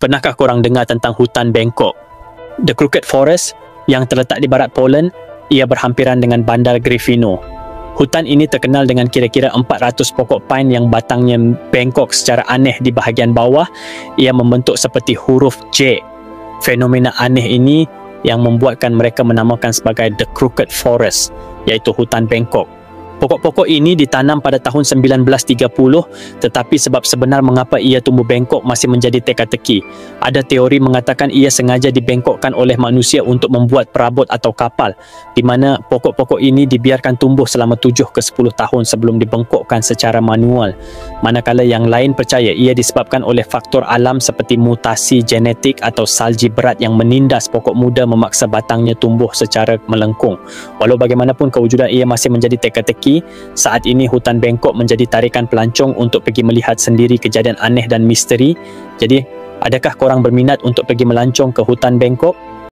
Pernahkah korang dengar tentang hutan Bangkok? The Crooked Forest yang terletak di barat Poland, ia berhampiran dengan bandar Gryfino. Hutan ini terkenal dengan kira-kira 400 pokok pine yang batangnya bengkok secara aneh di bahagian bawah. Ia membentuk seperti huruf J. Fenomena aneh ini yang membuatkan mereka menamakan sebagai The Crooked Forest, iaitu hutan bengkok. Pokok-pokok ini ditanam pada tahun 1930, tetapi sebab sebenar mengapa ia tumbuh bengkok masih menjadi teka-teki. Ada teori mengatakan ia sengaja dibengkokkan oleh manusia untuk membuat perabot atau kapal, di mana pokok-pokok ini dibiarkan tumbuh selama 7 ke 10 tahun sebelum dibengkokkan secara manual. Manakala yang lain percaya ia disebabkan oleh faktor alam seperti mutasi genetik atau salji berat yang menindas pokok muda memaksa batangnya tumbuh secara melengkung. Walau bagaimanapun kewujudan ia masih menjadi teka-teki, saat ini hutan Bangkok menjadi tarikan pelancong untuk pergi melihat sendiri kejadian aneh dan misteri. Jadi, adakah korang berminat untuk pergi melancong ke hutan Bangkok?